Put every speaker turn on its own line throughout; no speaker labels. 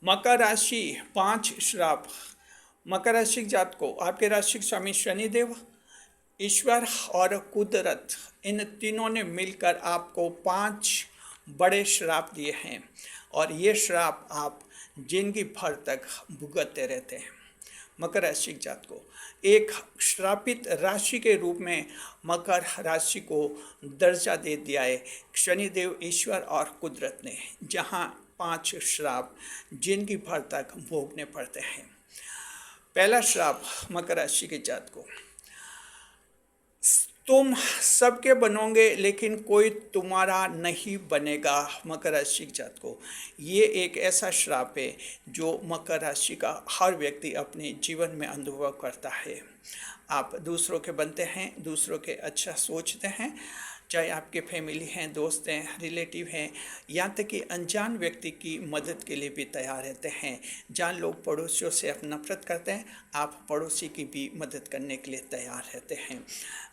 मकर राशि 5 श्राप। मकर राशि जात को आपके राशि स्वामी शनिदेव, ईश्वर और कुदरत, इन तीनों ने मिलकर आपको 5 बड़े श्राप दिए हैं और ये श्राप आप जिंदगी भर तक भुगतते रहते हैं। मकर राशि जात को एक श्रापित राशि के रूप में मकर राशि को दर्जा दे दिया है शनिदेव, ईश्वर और कुदरत ने, जहां 5 श्राप जिंदगी भर तक भोगने पड़ते हैं। पहला श्राप मकर राशि के जात को, तुम सबके बनोगे लेकिन कोई तुम्हारा नहीं बनेगा। मकर राशि जात को ये एक ऐसा श्राप है जो मकर राशि का हर व्यक्ति अपने जीवन में अनुभव करता है। आप दूसरों के बनते हैं, दूसरों के अच्छा सोचते हैं, चाहे आपके फैमिली हैं, दोस्त हैं, रिलेटिव हैं, यहाँ तक कि अनजान व्यक्ति की मदद के लिए भी तैयार रहते हैं। जहाँ लोग पड़ोसियों से नफरत करते हैं, आप पड़ोसी की भी मदद करने के लिए तैयार रहते हैं।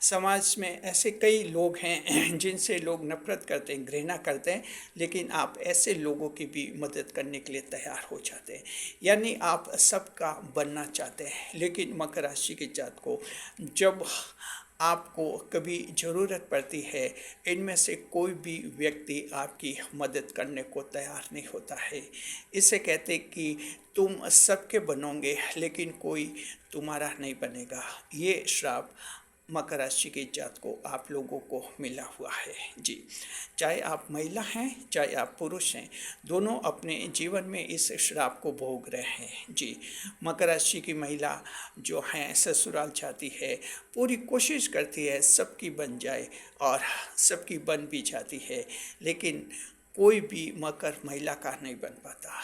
समाज में ऐसे कई लोग हैं जिनसे लोग नफरत करते हैं, घृणा करते हैं, लेकिन आप ऐसे लोगों की भी मदद करने के लिए तैयार हो जाते हैं। यानी आप सबका बनना चाहते हैं। लेकिन मकर राशि के जात को जब आपको कभी ज़रूरत पड़ती है, इनमें से कोई भी व्यक्ति आपकी मदद करने को तैयार नहीं होता है। इसे कहते कि तुम सबके बनोगे लेकिन कोई तुम्हारा नहीं बनेगा। ये श्राप मकर राशि के जात को आप लोगों को मिला हुआ है जी। चाहे आप महिला हैं, चाहे आप पुरुष हैं, दोनों अपने जीवन में इस श्राप को भोग रहे हैं जी। मकर राशि की महिला जो हैं ससुराल जाती है, पूरी कोशिश करती है सबकी बन जाए और सबकी बन भी जाती है, लेकिन कोई भी मकर महिला का नहीं बन पाता।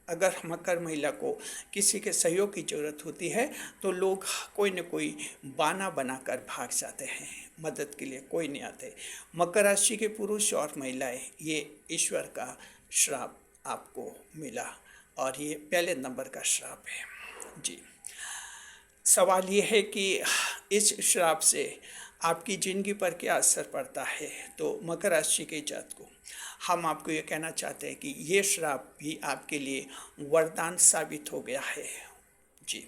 अगर मकर महिला को किसी के सहयोग की ज़रूरत होती है तो लोग कोई न कोई बहाना बनाकर भाग जाते हैं, मदद के लिए कोई नहीं आते। मकर राशि के पुरुष और महिलाएं, ये ईश्वर का श्राप आपको मिला और ये पहले नंबर का श्राप है जी। सवाल ये है कि इस श्राप से आपकी ज़िंदगी पर क्या असर पड़ता है। तो मकर राशि के जात को हम आपको ये कहना चाहते हैं कि ये श्राप भी आपके लिए वरदान साबित हो गया है जी।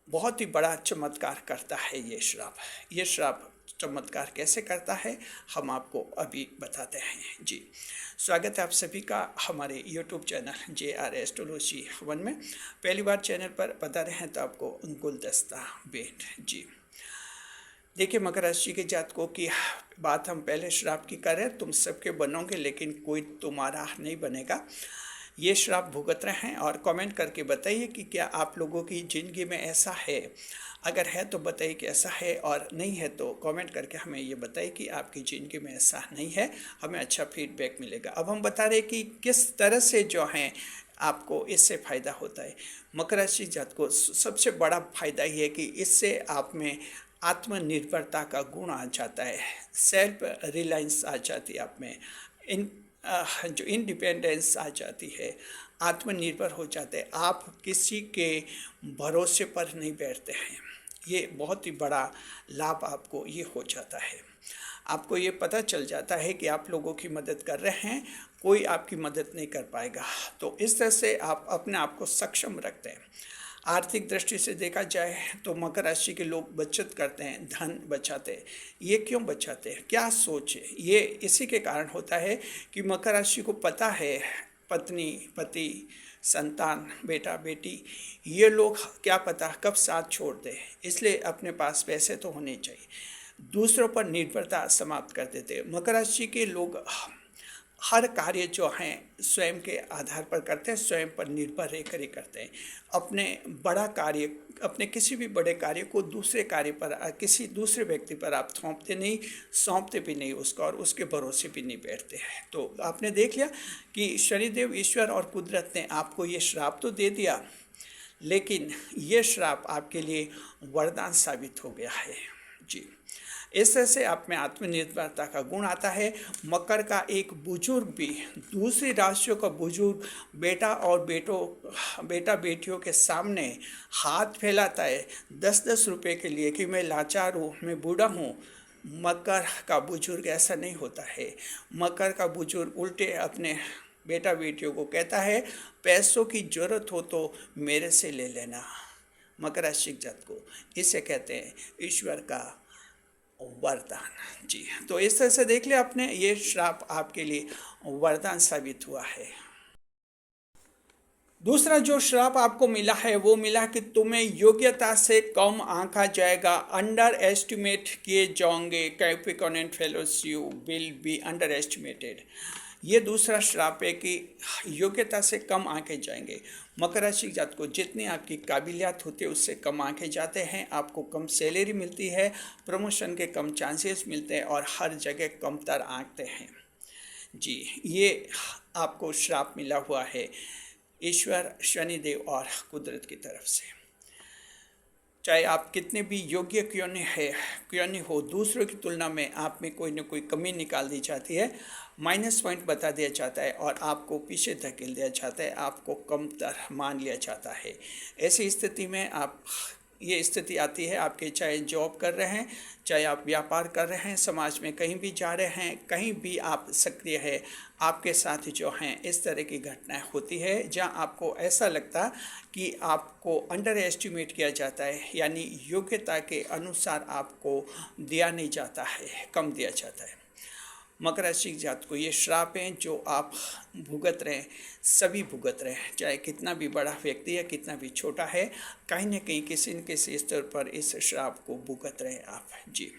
बहुत ही बड़ा चमत्कार करता है ये श्राप। ये श्राप चमत्कार कैसे करता है हम आपको अभी बताते हैं जी। स्वागत है आप सभी का हमारे YouTube चैनल JR एस्ट्रोलॉजी 1 में। पहली बार चैनल पर बता रहे हैं तो आपको गुलदस्ता भेंट जी। देखिए मकर राशि के जातकों की बात हम पहले श्राप की करें, तुम सबके बनोगे लेकिन कोई तुम्हारा नहीं बनेगा। ये श्राप भुगत रहे हैं और कमेंट करके बताइए कि क्या आप लोगों की ज़िंदगी में ऐसा है। अगर है तो बताइए कि ऐसा है, और नहीं है तो कमेंट करके हमें ये बताइए कि आपकी ज़िंदगी में ऐसा नहीं है, हमें अच्छा फीडबैक मिलेगा। अब हम बता रहे कि किस तरह से जो हैं आपको इससे फ़ायदा होता है। मकर राशि जात को सबसे बड़ा फ़ायदा ये है कि इससे आप में आत्मनिर्भरता का गुण आ जाता है, सेल्फ रिलायंस आ जाती है आप में, जो इंडिपेंडेंस आ जाती है, आत्मनिर्भर हो जाते हैं। आप किसी के भरोसे पर नहीं बैठते हैं। ये बहुत ही बड़ा लाभ आपको ये हो जाता है। आपको ये पता चल जाता है कि आप लोगों की मदद कर रहे हैं, कोई आपकी मदद नहीं कर पाएगा। तो इस तरह से आप अपने आप को सक्षम रखते हैं। आर्थिक दृष्टि से देखा जाए तो मकर राशि के लोग बचत करते हैं, धन बचाते हैं। ये क्यों बचाते हैं, क्या सोच है? ये इसी के कारण होता है कि मकर राशि को पता है पत्नी, पति, संतान, बेटा, बेटी, ये लोग क्या पता कब साथ छोड़ दें, इसलिए अपने पास पैसे तो होने चाहिए। दूसरों पर निर्भरता समाप्त कर देते हैं। मकर राशि के लोग हर कार्य जो हैं स्वयं के आधार पर करते हैं, स्वयं पर निर्भर रहकर ही करते हैं। अपने बड़ा कार्य, अपने किसी भी बड़े कार्य को दूसरे कार्य पर, किसी दूसरे व्यक्ति पर आप सौंपते भी नहीं उसका, और उसके भरोसे भी नहीं बैठते हैं। तो आपने देख लिया कि शनिदेव, ईश्वर और कुदरत ने आपको ये श्राप तो दे दिया, लेकिन ये श्राप आपके लिए वरदान साबित हो गया है जी। इस तरह से आप में आत्मनिर्भरता का गुण आता है। मकर का एक बुजुर्ग भी दूसरी राशियों का बुजुर्ग बेटा बेटियों के सामने हाथ फैलाता है 10-10 रुपये के लिए कि मैं लाचार हूँ, मैं बूढ़ा हूँ। मकर का बुजुर्ग ऐसा नहीं होता है। मकर का बुजुर्ग उल्टे अपने बेटा बेटियों को कहता है पैसों की जरूरत हो तो मेरे से ले लेना। मकर राशि जातकों, इसे कहते हैं ईश्वर का वरदान। जी, तो इस तरह से देख लिया आपने, ये श्राप आपके लिए वरदान साबित हुआ है। दूसरा जो श्राप आपको मिला है वो मिला कि तुम्हें योग्यता से कम आंका जाएगा, अंडर एस्टिमेट किए जाओगे। Capricorn and fellows, you will be under estimated. ये दूसरा श्राप है कि योग्यता से कम आंके जाएंगे। मकर राशि जात को जितनी आपकी काबिलियत होती है उससे कम आंके जाते हैं, आपको कम सैलरी मिलती है, प्रमोशन के कम चांसेस मिलते हैं और हर जगह कमतर आंकते हैं। जी, ये आपको श्राप मिला हुआ है ईश्वर, शनिदेव और कुदरत की तरफ से। चाहे आप कितने भी योग्य क्यों नहीं हो, दूसरों की तुलना में आप में कोई न कोई कमी निकाल दी जाती है, माइनस पॉइंट बता दिया जाता है और आपको पीछे धकेल दिया जाता है, आपको कमतर मान लिया जाता है। ऐसी स्थिति में ये स्थिति आती है आपके, चाहे जॉब कर रहे हैं, चाहे आप व्यापार कर रहे हैं, समाज में कहीं भी जा रहे हैं, कहीं भी आप सक्रिय है, आपके साथ जो हैं इस तरह की घटनाएं होती है जहां आपको ऐसा लगता कि आपको अंडर एस्टिमेट किया जाता है, यानी योग्यता के अनुसार आपको दिया नहीं जाता है, कम दिया जाता है। मकर राशि जात को ये श्राप हैं जो आप भुगत रहे हैं, सभी भुगत रहे हैं, चाहे कितना भी बड़ा व्यक्ति है, कितना भी छोटा है, कहीं न कहीं किसी न किसी स्तर पर इस श्राप को भुगत रहे हैं आप। जी,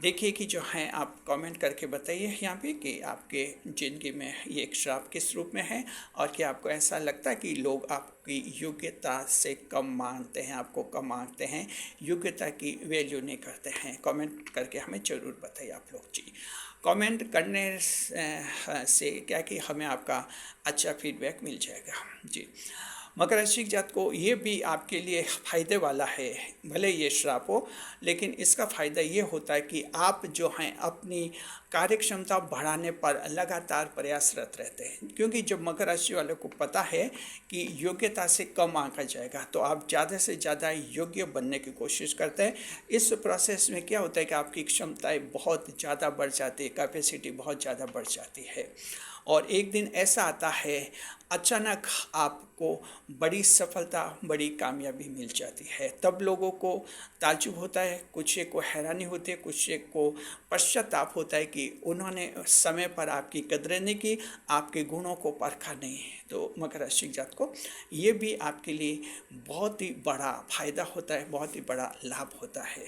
देखिए कि जो है आप कमेंट करके बताइए यहाँ पे कि आपके ज़िंदगी में ये एक श्राप किस रूप में है और क्या आपको ऐसा लगता है कि लोग आपकी योग्यता से कम मानते हैं, आपको कम मानते हैं, योग्यता की वैल्यू नहीं करते हैं। कमेंट करके हमें ज़रूर बताइए आप लोग। जी, कमेंट करने से क्या कि हमें आपका अच्छा फीडबैक मिल जाएगा। जी, मकर राशि जात को ये भी आपके लिए फ़ायदे वाला है, भले ये श्राप हो, लेकिन इसका फ़ायदा ये होता है कि आप जो हैं अपनी कार्यक्षमता बढ़ाने पर लगातार प्रयासरत रहते हैं, क्योंकि जब मकर राशि वालों को पता है कि योग्यता से कम आंका जाएगा तो आप ज़्यादा से ज़्यादा योग्य बनने की कोशिश करते हैं। इस प्रोसेस में क्या होता है कि आपकी क्षमताएँ बहुत ज़्यादा बढ़ जाती है, कैपेसिटी बहुत ज़्यादा बढ़ जाती है और एक दिन ऐसा आता है अचानक आपको बड़ी सफलता, बड़ी कामयाबी मिल जाती है। तब लोगों को ताज्जुब होता है, कुछ को हैरानी होती है, कुछ को पश्चाताप होता है कि उन्होंने समय पर आपकी कदर नहीं की, आपके गुणों को परखा नहीं। तो मकर राशि जात को ये भी आपके लिए बहुत ही बड़ा फायदा होता है, बहुत ही बड़ा लाभ होता है।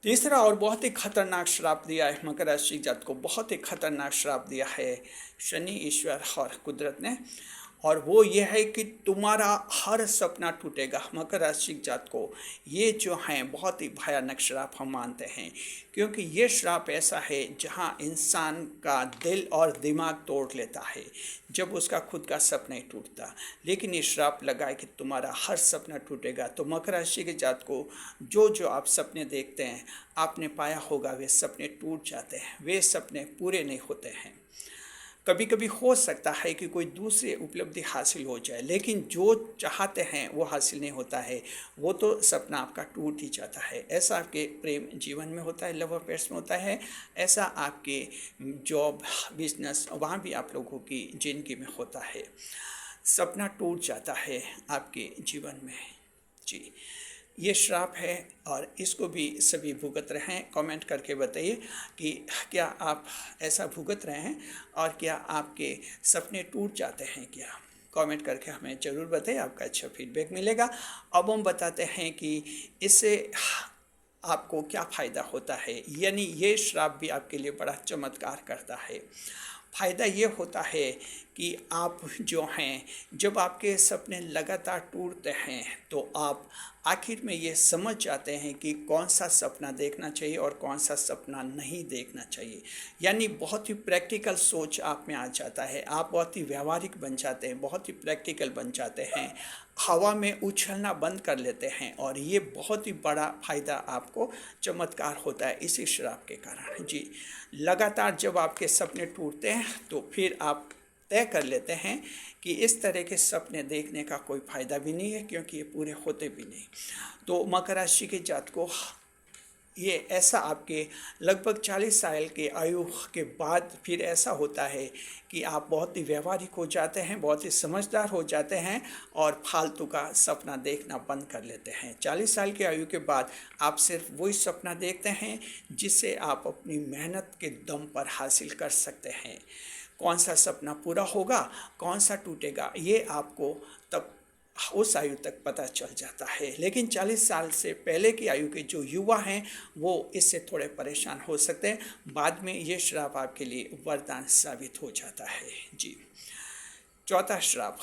तीसरा और बहुत ही खतरनाक श्राप दिया है मकर राशि जात को, बहुत ही खतरनाक श्राप दिया है शनि, ईश्वर और कुदरत ने, और वो ये है कि तुम्हारा हर सपना टूटेगा। मकर राशि जात को ये जो हैं बहुत ही भयानक श्राप हम मानते हैं, क्योंकि ये श्राप ऐसा है जहां इंसान का दिल और दिमाग तोड़ लेता है जब उसका खुद का सपना ही टूटता। लेकिन ये श्राप लगा है कि तुम्हारा हर सपना टूटेगा। तो मकर राशि के जात को जो आप सपने देखते हैं, आपने पाया होगा वे सपने टूट जाते हैं, वे सपने पूरे नहीं होते हैं। कभी कभी हो सकता है कि कोई दूसरी उपलब्धि हासिल हो जाए, लेकिन जो चाहते हैं वो हासिल नहीं होता है, वो तो सपना आपका टूट ही जाता है। ऐसा आपके प्रेम जीवन में होता है, लव अफेयर्स में होता है, ऐसा आपके जॉब, बिजनेस, वहाँ भी आप लोगों की जिंदगी में होता है, सपना टूट जाता है आपके जीवन में। जी, ये श्राप है और इसको भी सभी भुगत रहे हैं। कमेंट करके बताइए कि क्या आप ऐसा भुगत रहे हैं और क्या आपके सपने टूट जाते हैं क्या। कमेंट करके हमें ज़रूर बताइए, आपका अच्छा फीडबैक मिलेगा। अब हम बताते हैं कि इससे आपको क्या फ़ायदा होता है, यानी ये श्राप भी आपके लिए बड़ा चमत्कार करता है। फ़ायदा ये होता है कि आप जो हैं, जब आपके सपने लगातार टूटते हैं तो आप आखिर में ये समझ जाते हैं कि कौन सा सपना देखना चाहिए और कौन सा सपना नहीं देखना चाहिए। यानी बहुत ही प्रैक्टिकल सोच आप में आ जाता है, आप बहुत ही व्यावहारिक बन जाते हैं, बहुत ही प्रैक्टिकल बन जाते हैं, हवा में उछलना बंद कर लेते हैं, और ये बहुत ही बड़ा फ़ायदा आपको चमत्कार होता है इसी श्राप के कारण। जी, लगातार जब आपके सपने टूटते हैं तो फिर आप तय कर लेते हैं कि इस तरह के सपने देखने का कोई फ़ायदा भी नहीं है, क्योंकि ये पूरे होते भी नहीं। तो मकर राशि के जात को ये ऐसा आपके लगभग 40 साल के आयु के बाद फिर ऐसा होता है कि आप बहुत ही व्यावहारिक हो जाते हैं, बहुत ही समझदार हो जाते हैं और फालतू का सपना देखना बंद कर लेते हैं। 40 साल की आयु के बाद आप सिर्फ वही सपना देखते हैं जिसे आप अपनी मेहनत के दम पर हासिल कर सकते हैं। कौन सा सपना पूरा होगा, कौन सा टूटेगा, ये आपको तब उस आयु तक पता चल जाता है। लेकिन 40 साल से पहले की आयु के जो युवा हैं वो इससे थोड़े परेशान हो सकते हैं। बाद में ये श्राप आपके लिए वरदान साबित हो जाता है। जी, चौथा श्राप,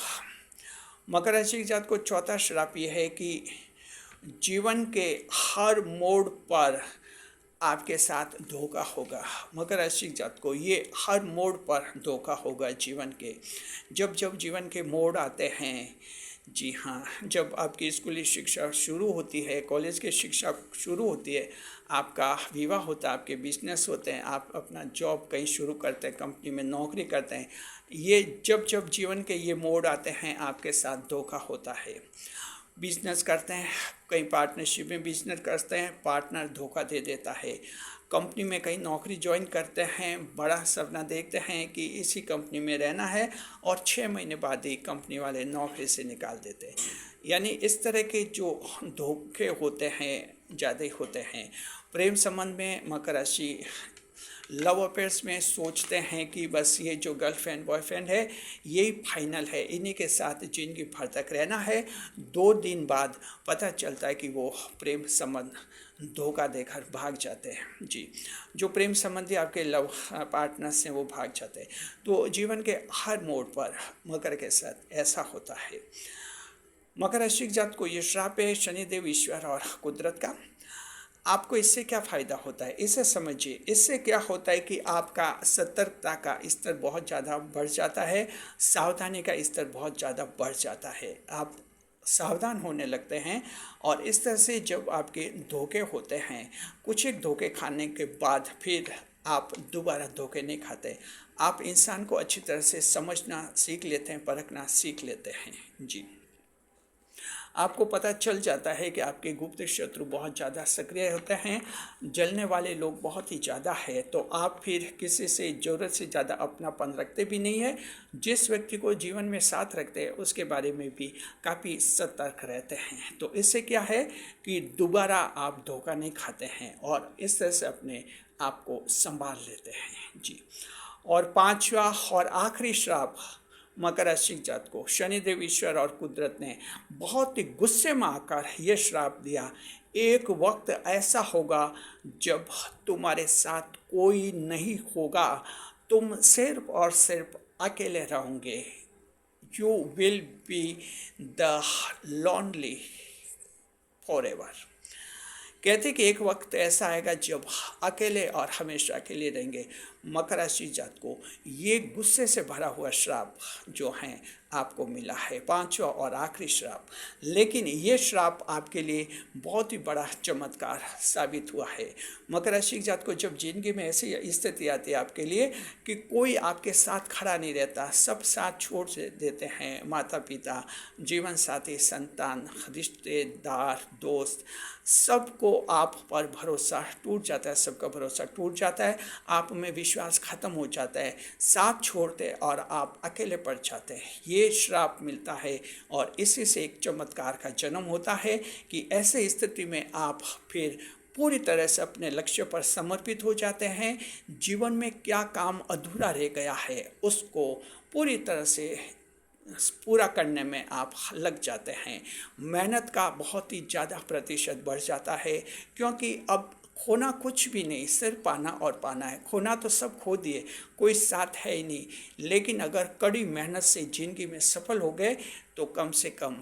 मकर राशि के जात को चौथा श्राप ये है कि जीवन के हर मोड़ पर आपके साथ धोखा होगा। मकर राशि जात को ये हर मोड़ पर धोखा होगा जीवन के। जब जब जीवन के मोड़ आते हैं, जी हाँ, जब आपकी स्कूली शिक्षा शुरू होती है, कॉलेज की शिक्षा शुरू होती है, आपका विवाह होता है, आपके बिजनेस होते हैं, आप अपना जॉब कहीं शुरू करते हैं, कंपनी में नौकरी करते हैं, ये जब जब जीवन के ये मोड़ आते हैं आपके साथ धोखा होता है। बिजनेस करते हैं, कहीं पार्टनरशिप में बिजनेस करते हैं, पार्टनर धोखा दे देता है। कंपनी में कहीं नौकरी ज्वाइन करते हैं, बड़ा सपना देखते हैं कि इसी कंपनी में रहना है और 6 महीने बाद ही कंपनी वाले नौकरी से निकाल देते हैं। यानी इस तरह के जो धोखे होते हैं ज़्यादा ही होते हैं। प्रेम संबंध में मकर राशि लव अफेयर्स में सोचते हैं कि बस ये जो गर्लफ्रेंड बॉयफ्रेंड है यही फाइनल है, इन्हीं के साथ जिंदगी भर तक रहना है। 2 दिन बाद पता चलता है कि वो प्रेम संबंध धोखा देकर भाग जाते हैं। जी, जो प्रेम संबंधी आपके लव पार्टनर्स हैं वो भाग जाते हैं। तो जीवन के हर मोड़ पर मकर के साथ ऐसा होता है। मकर राशि जात को ये श्राप है शनिदेव, ईश्वर और कुदरत का। आपको इससे क्या फ़ायदा होता है इसे समझिए। इससे क्या होता है कि आपका सतर्कता का स्तर बहुत ज़्यादा बढ़ जाता है, सावधानी का स्तर बहुत ज़्यादा बढ़ जाता है, आप सावधान होने लगते हैं। और इस तरह से जब आपके धोखे होते हैं, कुछ एक धोखे खाने के बाद फिर आप दोबारा धोखे नहीं खाते। आप इंसान को अच्छी तरह से समझना सीख लेते हैं, परखना सीख लेते हैं। जी, आपको पता चल जाता है कि आपके गुप्त शत्रु बहुत ज़्यादा सक्रिय होते हैं, जलने वाले लोग बहुत ही ज़्यादा है। तो आप फिर किसी से ज़रूरत से ज़्यादा अपनापन रखते भी नहीं है। जिस व्यक्ति को जीवन में साथ रखते हैं उसके बारे में भी काफ़ी सतर्क रहते हैं। तो इससे क्या है कि दोबारा आप धोखा नहीं खाते हैं और इस तरह से अपने आप को संभाल लेते हैं। जी, और पांचवा और आखिरी श्राप मकर राशि जात को शनिदेव, ईश्वर और कुदरत ने बहुत ही गुस्से में आकर यह श्राप दिया। एक वक्त ऐसा होगा जब तुम्हारे साथ कोई नहीं होगा, तुम सिर्फ और सिर्फ अकेले रहोगे। You will be the lonely for ever. कहते कि एक वक्त ऐसा आएगा जब अकेले और हमेशा अकेले रहेंगे। मकर राशि जात को ये गुस्से से भरा हुआ श्राप जो है आपको मिला है, पांचवा और आखिरी श्राप। लेकिन ये श्राप आपके लिए बहुत ही बड़ा चमत्कार साबित हुआ है। मकर राशि जात को जब जिंदगी में ऐसी स्थिति आती है आपके लिए कि कोई आपके साथ खड़ा नहीं रहता, सब साथ छोड़ देते हैं, माता पिता, जीवन साथी, संतान, रिश्तेदार, दोस्त, सबको आप पर भरोसा टूट जाता है, सबका भरोसा टूट जाता है, आप में विश्वास खत्म हो जाता है, साथ छोड़ते और आप अकेले पड़ जाते हैं। ये श्राप मिलता है और इसी से एक चमत्कार का जन्म होता है कि ऐसे स्थिति में आप फिर पूरी तरह से अपने लक्ष्य पर समर्पित हो जाते हैं। जीवन में क्या काम अधूरा रह गया है उसको पूरी तरह से पूरा करने में आप लग जाते हैं। मेहनत का बहुत ही ज़्यादा प्रतिशत बढ़ जाता है, क्योंकि अब खोना कुछ भी नहीं, सिर्फ पाना और पाना है। खोना तो सब खो दिए, कोई साथ है ही नहीं। लेकिन अगर कड़ी मेहनत से ज़िंदगी में सफल हो गए तो कम से कम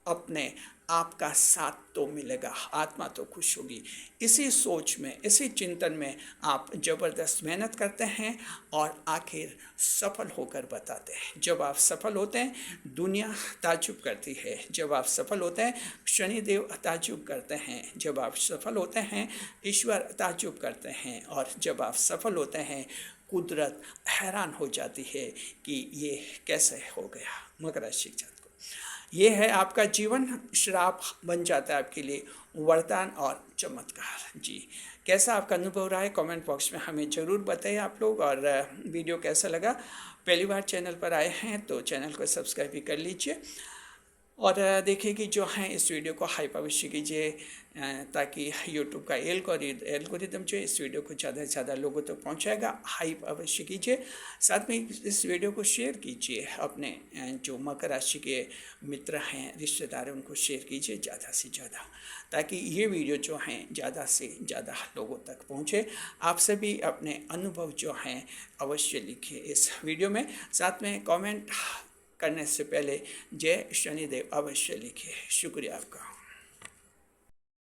अपने आपका साथ तो मिलेगा, आत्मा तो खुश होगी। इसी सोच में, इसी चिंतन में आप ज़बरदस्त मेहनत करते हैं और आखिर सफल होकर बताते हैं। जब आप सफल होते हैं दुनिया ताज्जुब करती है, जब आप सफल होते हैं शनिदेव ताज्जुब करते हैं, जब आप सफल होते हैं ईश्वर ताज्जुब करते हैं, और जब आप सफल होते हैं कुदरत हैरान हो जाती है कि ये कैसे हो गया। मकर राशि जात को ये है आपका जीवन श्राप बन जाता है आपके लिए वरदान और चमत्कार। जी, कैसा आपका अनुभव रहा है कमेंट बॉक्स में हमें ज़रूर बताइए आप लोग। और वीडियो कैसा लगा, पहली बार चैनल पर आए हैं तो चैनल को सब्सक्राइब भी कर लीजिए और देखिए कि जो है इस वीडियो को हाइप अवश्य कीजिए ताकि यूट्यूब का एल्गोरिदम जो है इस वीडियो को ज़्यादा से ज़्यादा लोगों तक पहुंचाएगा। हाइप अवश्य कीजिए, साथ में इस वीडियो को शेयर कीजिए अपने जो मकर राशि के मित्र हैं, रिश्तेदार हैं, उनको शेयर कीजिए ज़्यादा से ज़्यादा ताकि ये वीडियो जो हैं ज़्यादा से ज़्यादा लोगों तक पहुँचे। आप सभी अपने अनुभव जो हैं अवश्य लिखिए इस वीडियो में, साथ में कमेंट करने से पहले जय शनिदेव अवश्य लिखिए। शुक्रिया आपका।